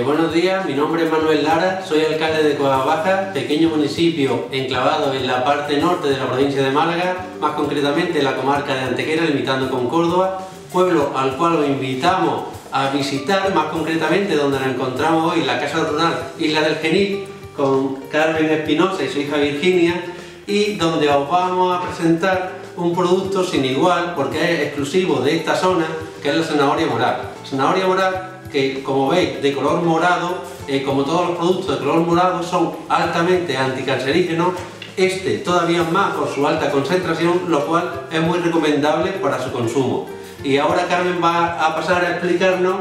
Buenos días, mi nombre es Manuel Lara, soy alcalde de Cuevas Bajas, pequeño municipio enclavado en la parte norte de la provincia de Málaga, más concretamente en la comarca de Antequera, limitando con Córdoba, pueblo al cual os invitamos a visitar, más concretamente donde nos encontramos hoy, la Casa Rural Isla del Genil, con Carmen Espinosa y su hija Virginia, y donde os vamos a presentar un producto sin igual, porque es exclusivo de esta zona, que es la zanahoria moral. Zanahoria moral que, como veis, de color morado, como todos los productos de color morado, son altamente anticancerígenos. Este todavía más por su alta concentración, lo cual es muy recomendable para su consumo. Y ahora Carmen va a pasar a explicarnos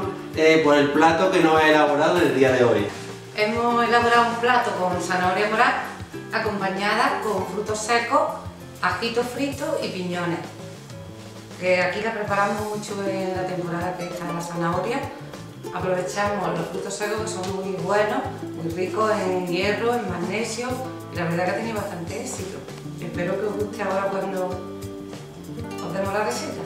por el plato que nos ha elaborado el día de hoy. Hemos elaborado un plato con zanahoria moral acompañada con frutos secos, ajitos fritos y piñones. Que aquí la preparamos mucho en la temporada que está en la zanahoria. Aprovechamos los frutos secos que son muy buenos, muy ricos en hierro, en magnesio, y la verdad que ha tenido bastante éxito. Espero que os guste ahora cuando os demos la receta.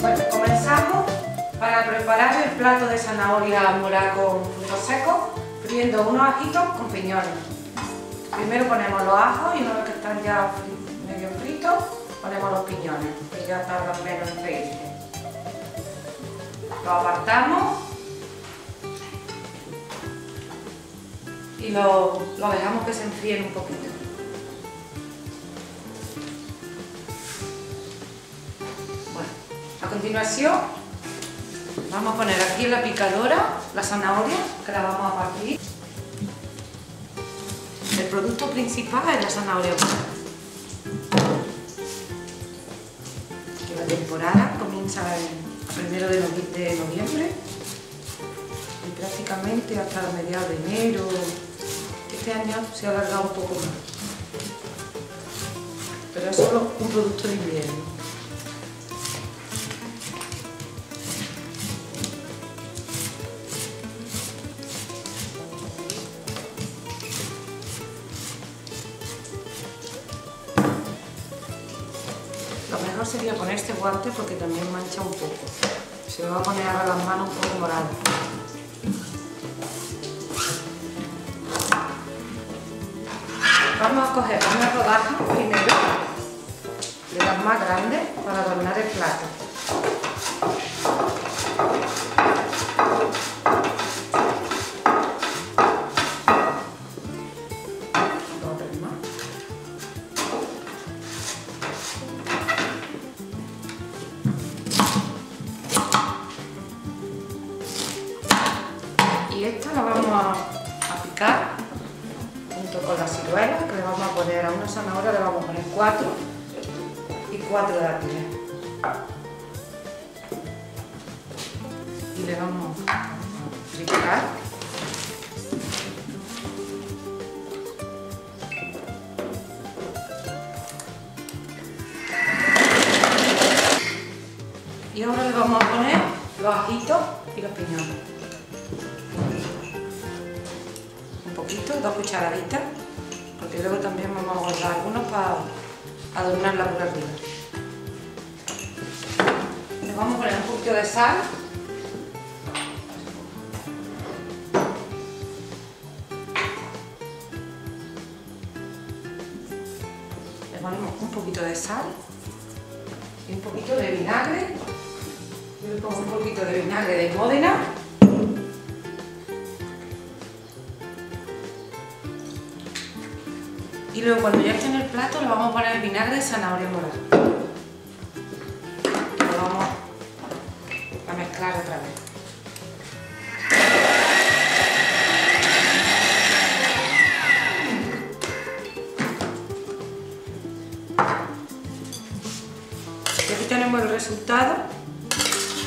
Bueno, comenzamos para preparar el plato de zanahoria morada con frutos secos, friendo unos ajitos con piñones. Primero ponemos los ajos y una vez que están ya medio fritos, ponemos los piñones, que ya tardan menos en freírse. Los apartamos y lo dejamos que se enfríen un poquito. Bueno, a continuación vamos a poner aquí en la picadora la zanahoria, que la vamos a partir. El producto principal es la zanahoria morada. La temporada comienza el 1 de noviembre y prácticamente hasta mediados de enero. Este año se ha alargado un poco más, pero es solo un producto de invierno. Lo mejor sería ponerse guantes porque también mancha un poco. Se me va a poner ahora las manos un poco moradas. Vamos a coger una rodaja primero de las más grandes para adornar el plato. Y esta la vamos a picar junto con las ciruelas, que le vamos a poner a una zanahoria, le vamos a poner 4 y 4 dátiles. Y le vamos a fritar. Y ahora le vamos a poner los ajitos y los piñones. Un poquito, 2 cucharaditas, porque luego también vamos a guardar algunos para adornarla por arriba. Le vamos a poner un poquito de sal. Le ponemos un poquito de sal. y un poquito de vinagre. Yo le pongo un poquito de vinagre de Módena. Y luego cuando ya esté en el plato le vamos a poner el vinagre de zanahoria morada. Lo vamos a mezclar otra vez. Y aquí tenemos el resultado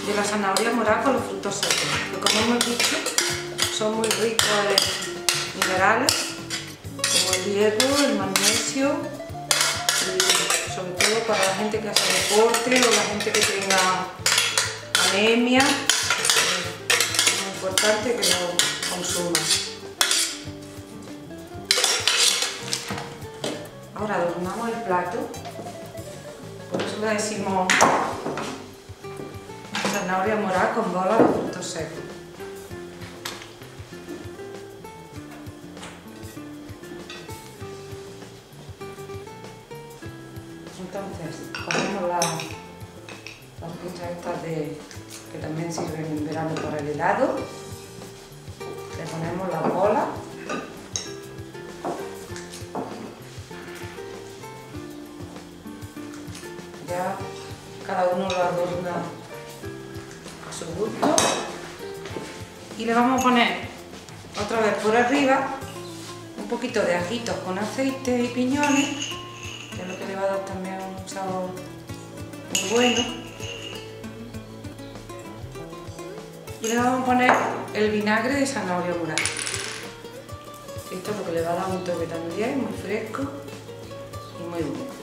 de la zanahoria morada con los frutos secos, que como hemos dicho son muy ricos en minerales como el hierro, el magnesio y sobre todo para la gente que hace deporte o la gente que tenga anemia, es muy importante que lo consuma. Ahora adornamos el plato, por eso le decimos zanahoria morada con bolas de frutos secos. Entonces cogemos las pinchas estas que también sirven en verano para el helado, le ponemos la bola. Ya cada uno lo adorna a su gusto y le vamos a poner otra vez por arriba un poquito de ajitos con aceite y piñones, que es lo que le va a dar también un sabor muy bueno, y le vamos a poner el vinagre de zanahoria morada. Esto es lo que le va a dar un toque también muy fresco y muy bueno.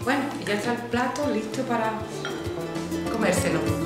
Bueno, y ya está el plato listo para comérselo.